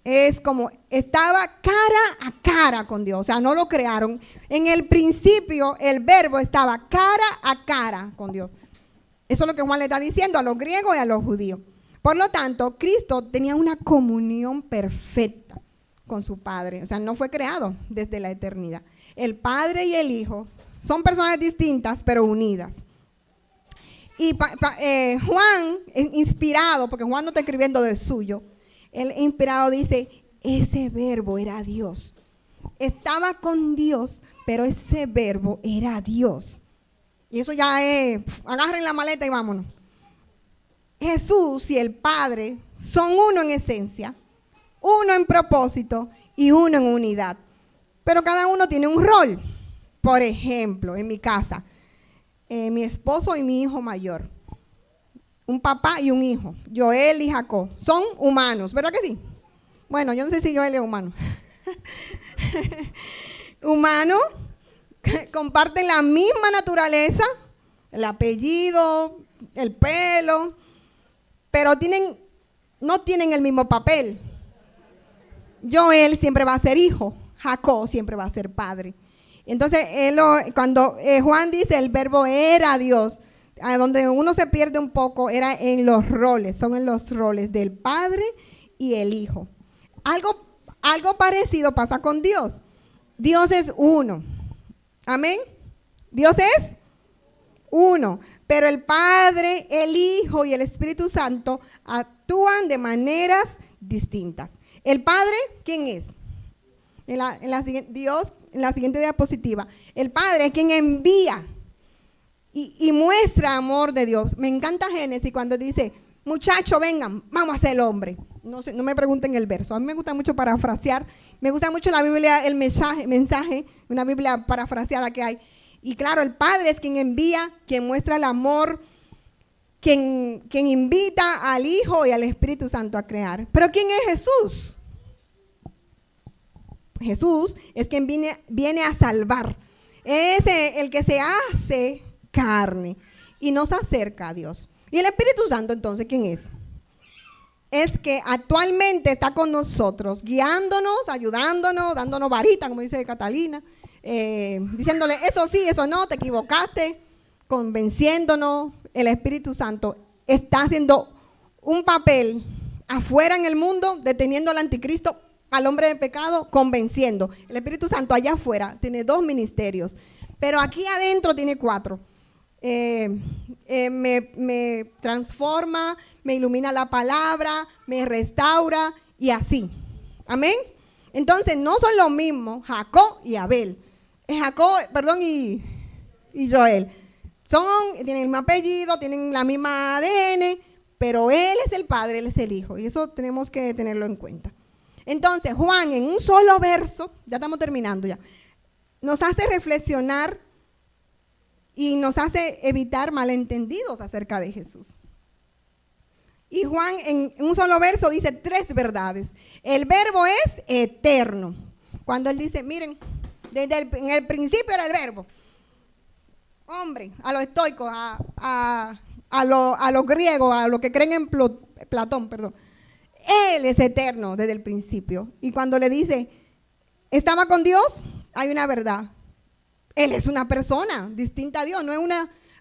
Es como estaba cara a cara con Dios, o sea, no lo crearon. En el principio el verbo estaba cara a cara con Dios. Eso es lo que Juan le está diciendo a los griegos y a los judíos. Por lo tanto, Cristo tenía una comunión perfecta con su Padre, o sea, no fue creado desde la eternidad. El Padre y el Hijo son personas distintas, pero unidas. Y Juan, inspirado, porque Juan no está escribiendo del suyo, él inspirado dice, ese verbo era Dios. Estaba con Dios, pero ese verbo era Dios. Y eso ya es, agarren la maleta y vámonos. Jesús y el Padre son uno en esencia, uno en propósito y uno en unidad. Pero cada uno tiene un rol. Por ejemplo, en mi casa, mi esposo y mi hijo mayor, un papá y un hijo, Joel y Jacob, son humanos, ¿verdad que sí? Bueno, yo no sé si Joel es humano. Humano, comparten la misma naturaleza, el apellido, el pelo, pero no tienen el mismo papel. Joel siempre va a ser hijo, Jacob siempre va a ser padre. Entonces, cuando Juan dice el verbo era Dios, a donde uno se pierde un poco era en los roles, son en los roles del padre y el hijo. Algo parecido pasa con Dios. Dios es uno. Amén. Dios es uno. Pero el Padre, el Hijo y el Espíritu Santo actúan de maneras distintas. El Padre, ¿quién es? En la siguiente diapositiva. El Padre es quien envía y muestra amor de Dios. Me encanta Génesis cuando dice, muchachos, vengan, vamos a ser el hombre. No me pregunten el verso. A mí me gusta mucho parafrasear. Me gusta mucho la Biblia, el mensaje, una Biblia parafraseada que hay. Y claro, el Padre es quien envía, quien muestra el amor, quien invita al Hijo y al Espíritu Santo a crear. Pero ¿quién es Jesús? Jesús es quien viene a salvar. Es el que se hace carne y nos acerca a Dios. ¿Y el Espíritu Santo entonces quién es? Es que actualmente está con nosotros, guiándonos, ayudándonos, dándonos varita, como dice Catalina, diciéndole eso sí, eso no, te equivocaste, convenciéndonos. El Espíritu Santo está haciendo un papel afuera en el mundo, deteniendo al anticristo, al hombre de pecado, convenciendo. El Espíritu Santo allá afuera tiene 2 ministerios, pero aquí adentro tiene 4. Me transforma, me ilumina la palabra, me restaura y así. Amén. Entonces no son lo mismo Jacob y Abel. Y Joel. Tienen el mismo apellido, tienen la misma ADN, pero él es el padre, él es el hijo. Y eso tenemos que tenerlo en cuenta. Entonces Juan en un solo verso, ya estamos terminando ya, nos hace reflexionar y nos hace evitar malentendidos acerca de Jesús. Y Juan en un solo verso dice 3 verdades. El verbo es eterno. Cuando él dice, miren, en el principio era el verbo. Hombre, a los estoicos, a los griegos, a los que creen en Platón, perdón. Él es eterno desde el principio. Y cuando le dice, estaba con Dios, hay una verdad. Él es una persona distinta a Dios, no es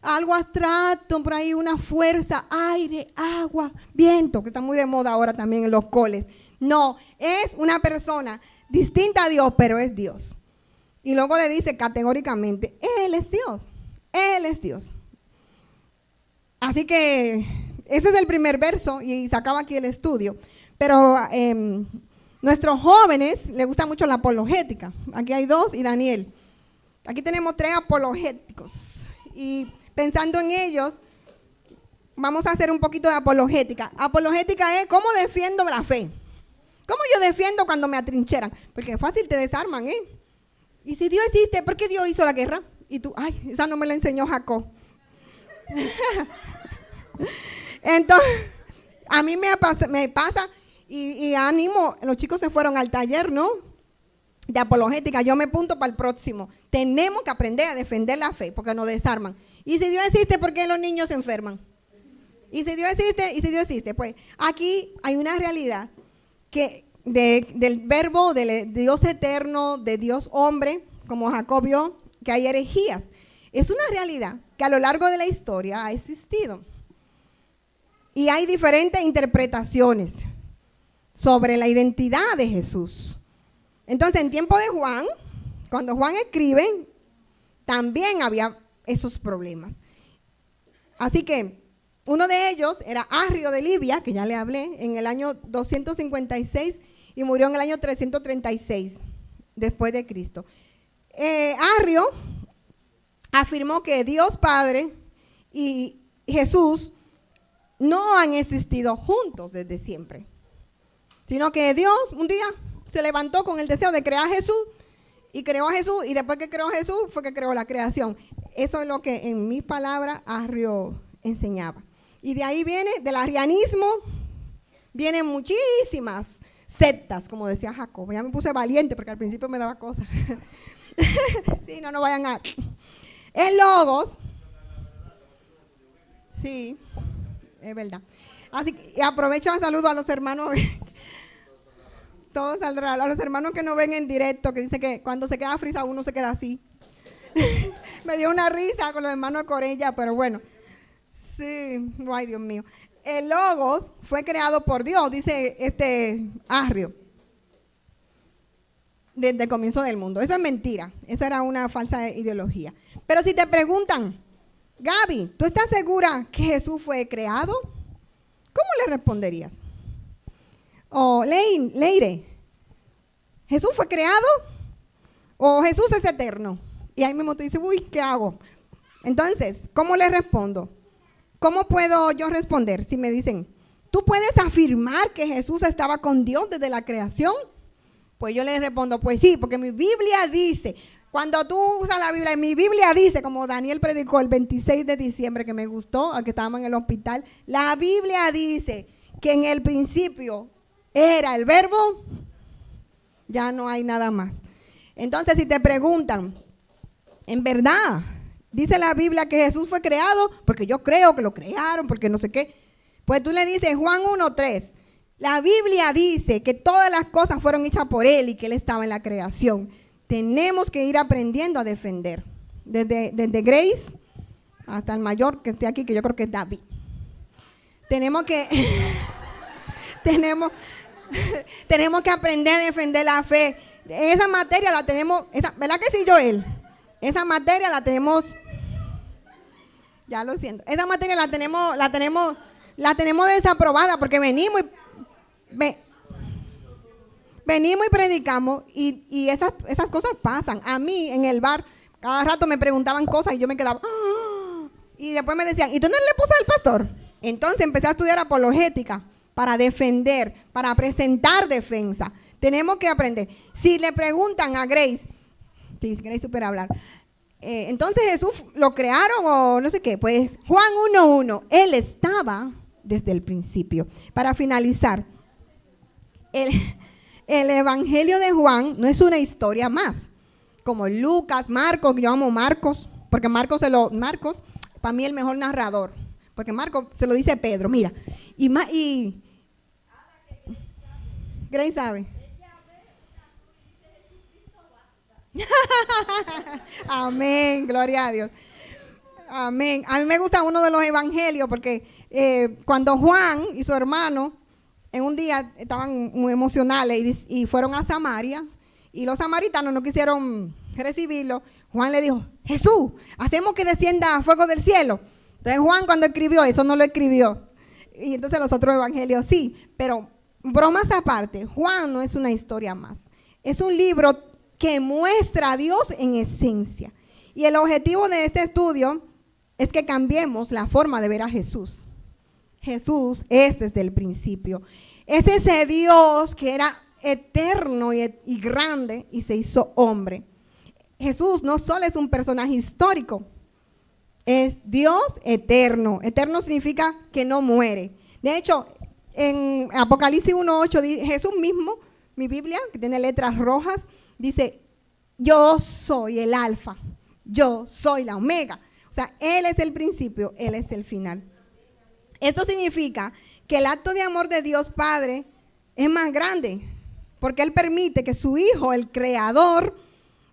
algo abstracto, por ahí una fuerza, aire, agua, viento, que está muy de moda ahora también en los coles. No, es una persona distinta a Dios, pero es Dios. Y luego le dice categóricamente, Él es Dios, Él es Dios. Así que ese es el primer verso y se acaba aquí el estudio. Pero nuestros jóvenes les gusta mucho la apologética. Aquí hay 2 y Daniel. Aquí tenemos 3 apologéticos y pensando en ellos, vamos a hacer un poquito de apologética. Apologética es cómo defiendo la fe. ¿Cómo yo defiendo cuando me atrincheran? Porque es fácil, te desarman, ¿eh? Y si Dios existe, ¿por qué Dios hizo la guerra? Y tú, ay, esa no me la enseñó Jacob. Entonces, a mí me pasa y animo, los chicos se fueron al taller, ¿no?, de apologética, yo me apunto para el próximo. Tenemos que aprender a defender la fe porque nos desarman. Y si Dios existe, ¿por qué los niños se enferman? Y si Dios existe, pues aquí hay una realidad que del verbo de Dios eterno, de Dios hombre, como Jacob vio, que hay herejías. Es una realidad que a lo largo de la historia ha existido. Y hay diferentes interpretaciones sobre la identidad de Jesús. Entonces, en tiempo de Juan, cuando Juan escribe, también había esos problemas. Así que uno de ellos era Arrio de Libia, que ya le hablé, en el año 256 y murió en el año 336 después de Cristo. Arrio afirmó que Dios Padre y Jesús no han existido juntos desde siempre, sino que Dios un día se levantó con el deseo de crear a Jesús y creó a Jesús, y después que creó a Jesús fue que creó la creación. Eso es lo que en mis palabras Arrio enseñaba. Y de ahí viene, del arrianismo, vienen muchísimas sectas, como decía Jacob. Ya me puse valiente porque al principio me daba cosas. Sí, no vayan a... El Logos. Sí, es verdad. Así que aprovecho a saludo a los hermanos, todos saldrán, a los hermanos que no ven en directo, que dice que cuando se queda frisa uno se queda así. Me dio una risa con los hermanos de Corella, pero bueno. Sí, ay Dios mío. El Logos fue creado por Dios, dice Arrio, desde el comienzo del mundo. Eso es mentira, esa era una falsa ideología. Pero si te preguntan, Gaby, ¿tú estás segura que Jesús fue creado? ¿Cómo le responderías? O Leire, ¿Jesús fue creado? ¿O Jesús es eterno? Y ahí mismo tú dices, uy, ¿qué hago? Entonces, ¿cómo le respondo? ¿Cómo puedo yo responder? Si me dicen, ¿tú puedes afirmar que Jesús estaba con Dios desde la creación? Pues yo les respondo, pues sí, porque mi Biblia dice, cuando tú usas la Biblia, mi Biblia dice, como Daniel predicó el 26 de diciembre, que me gustó, al que estábamos en el hospital, la Biblia dice que en el principio era el verbo, ya no hay nada más. Entonces, si te preguntan, en verdad, dice la Biblia que Jesús fue creado, porque yo creo que lo crearon, porque no sé qué, pues tú le dices, Juan 1:3, la Biblia dice que todas las cosas fueron hechas por Él y que Él estaba en la creación. Tenemos que ir aprendiendo a defender, desde Grace hasta el mayor que esté aquí, que yo creo que es David. Tenemos que aprender a defender la fe. Esa materia la tenemos, ¿verdad que sí, Joel? Esa materia la tenemos, ya lo siento, esa materia la tenemos desaprobada porque venimos y predicamos y esas cosas pasan. A mí en el bar cada rato me preguntaban cosas y yo me quedaba y después me decían, ¿y tú no le puse al pastor? Entonces empecé a estudiar apologética para defender, para presentar defensa. Tenemos que aprender. Si le preguntan a Grace, sí, Grace supera hablar, entonces Jesús lo crearon o no sé qué, pues Juan 1:1, Él estaba desde el principio. Para finalizar, el Evangelio de Juan no es una historia más, como Lucas, Marcos, yo amo Marcos, porque Marcos, para mí el mejor narrador, porque Marcos se lo dice Pedro, mira, y Grace sabe. Amén, gloria a Dios. Amén. A mí me gusta uno de los evangelios porque cuando Juan y su hermano en un día estaban muy emocionales y fueron a Samaria y los samaritanos no quisieron recibirlo, Juan le dijo, Jesús, hacemos que descienda fuego del cielo. Entonces Juan cuando escribió eso no lo escribió. Y entonces los otros evangelios sí, pero bromas aparte, Juan no es una historia más. Es un libro que muestra a Dios en esencia. Y el objetivo de este estudio es que cambiemos la forma de ver a Jesús. Jesús es desde el principio. Es ese Dios que era eterno y grande y se hizo hombre. Jesús no solo es un personaje histórico, es Dios eterno. Eterno significa que no muere. De hecho, en Apocalipsis 1:8 dice Jesús mismo, mi Biblia, que tiene letras rojas, dice, yo soy el alfa, yo soy la omega. O sea, Él es el principio, Él es el final. Esto significa que el acto de amor de Dios Padre es más grande, porque Él permite que su Hijo, el Creador,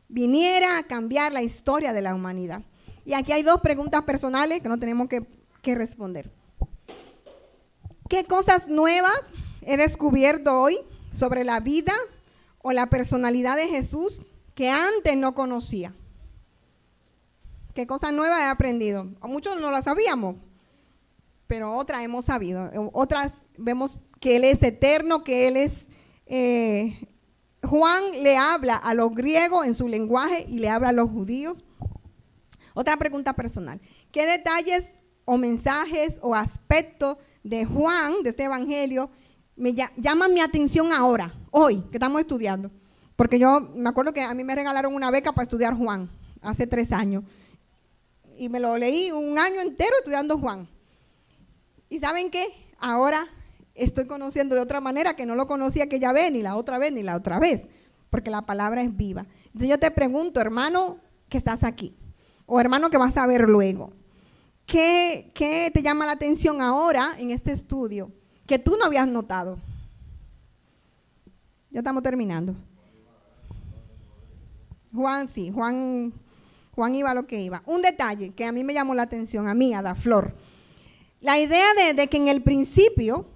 viniera a cambiar la historia de la humanidad. Y aquí hay dos preguntas personales que no tenemos que responder. ¿Qué cosas nuevas he descubierto hoy sobre la vida o la personalidad de Jesús que antes no conocía? ¿Qué cosas nuevas he aprendido? Muchos no las sabíamos, pero otras hemos sabido. Otras vemos que Él es eterno, que Él es... Juan le habla a los griegos en su lenguaje y le habla a los judíos. Otra pregunta personal. ¿Qué detalles o mensajes o aspectos de Juan, de este evangelio, llaman mi atención ahora, hoy, que estamos estudiando? Porque yo me acuerdo que a mí me regalaron una beca para estudiar Juan hace 3 años. Y me lo leí un año entero estudiando Juan. ¿Y saben qué? Ahora estoy conociendo de otra manera que no lo conocía aquella vez, ni la otra vez, ni la otra vez, porque la palabra es viva. Entonces yo te pregunto, hermano, que estás aquí, o hermano que vas a ver luego, ¿qué te llama la atención ahora en este estudio que tú no habías notado? Ya estamos terminando. Juan, sí, Juan iba a lo que iba. Un detalle que a mí me llamó la atención, a mí, a Daflor. La idea de que en el principio,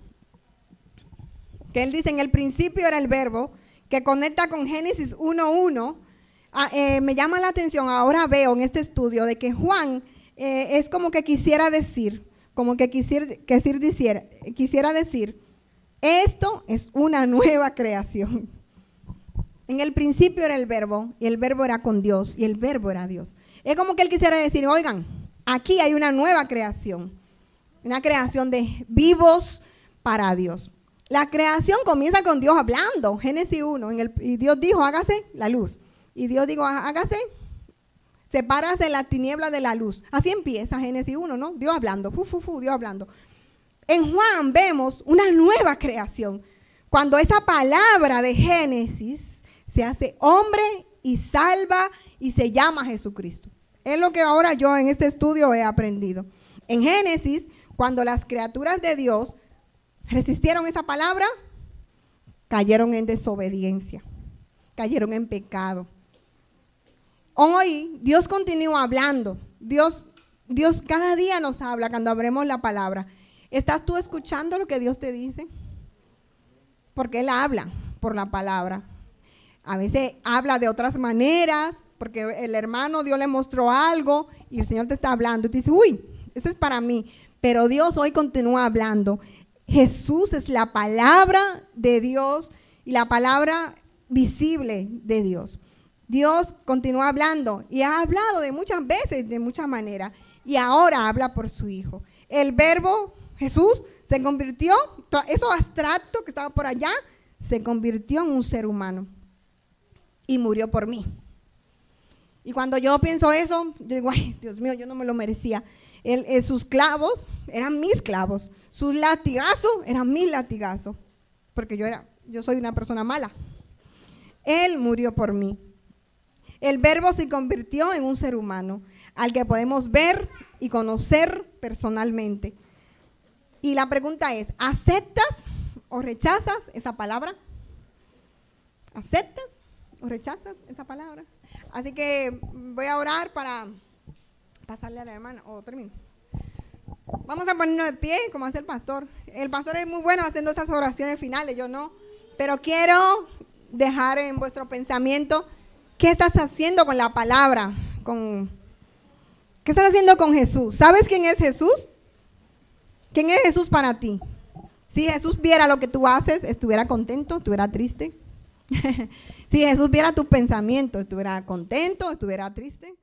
que él dice, en el principio era el verbo, que conecta con Génesis 1:1, me llama la atención, ahora veo en este estudio, de que Juan es como que quisiera decir, esto es una nueva creación. En el principio era el verbo, y el verbo era con Dios, y el verbo era Dios. Es como que él quisiera decir, oigan, aquí hay una nueva creación, una creación de vivos para Dios. La creación comienza con Dios hablando, Génesis 1, y Dios dijo, hágase la luz. Y Dios dijo, hágase, sepárase la tiniebla de la luz. Así empieza Génesis 1, ¿no? Dios hablando, Dios hablando. En Juan vemos una nueva creación, cuando esa palabra de Génesis se hace hombre y salva y se llama Jesucristo. Es lo que ahora yo en este estudio he aprendido. En Génesis, cuando las criaturas de Dios resistieron esa palabra, cayeron en desobediencia, cayeron en pecado. Hoy Dios continúa hablando. Dios cada día nos habla cuando abremos la palabra. ¿Estás tú escuchando lo que Dios te dice? Porque Él habla por la palabra. A veces habla de otras maneras, porque el hermano Dios le mostró algo y el Señor te está hablando. Y tú dices, uy, eso es para mí. Pero Dios hoy continúa hablando. Jesús es la palabra de Dios y la palabra visible de Dios. Dios continúa hablando y ha hablado de muchas veces, de muchas maneras. Y ahora habla por su Hijo. El verbo Jesús se convirtió, eso abstracto que estaba por allá, se convirtió en un ser humano. Y murió por mí. Y cuando yo pienso eso, yo digo, ay, Dios mío, yo no me lo merecía. Sus clavos eran mis clavos. Sus latigazos eran mis latigazos. Porque yo soy una persona mala. Él murió por mí. El verbo se convirtió en un ser humano, al que podemos ver y conocer personalmente. Y la pregunta es, ¿aceptas o rechazas esa palabra? ¿Aceptas o rechazas esa palabra? Así que voy a orar para pasarle a la hermana, o termino. Vamos a ponernos de pie, como hace el pastor. El pastor es muy bueno haciendo esas oraciones finales, yo no. Pero quiero dejar en vuestro pensamiento, ¿qué estás haciendo con la palabra? ¿Qué estás haciendo con Jesús? ¿Sabes quién es Jesús? ¿Quién es Jesús para ti? Si Jesús viera lo que tú haces, ¿estuviera contento? ¿Estuviera triste? Si Jesús viera tus pensamientos, ¿estuviera contento? ¿Estuviera triste?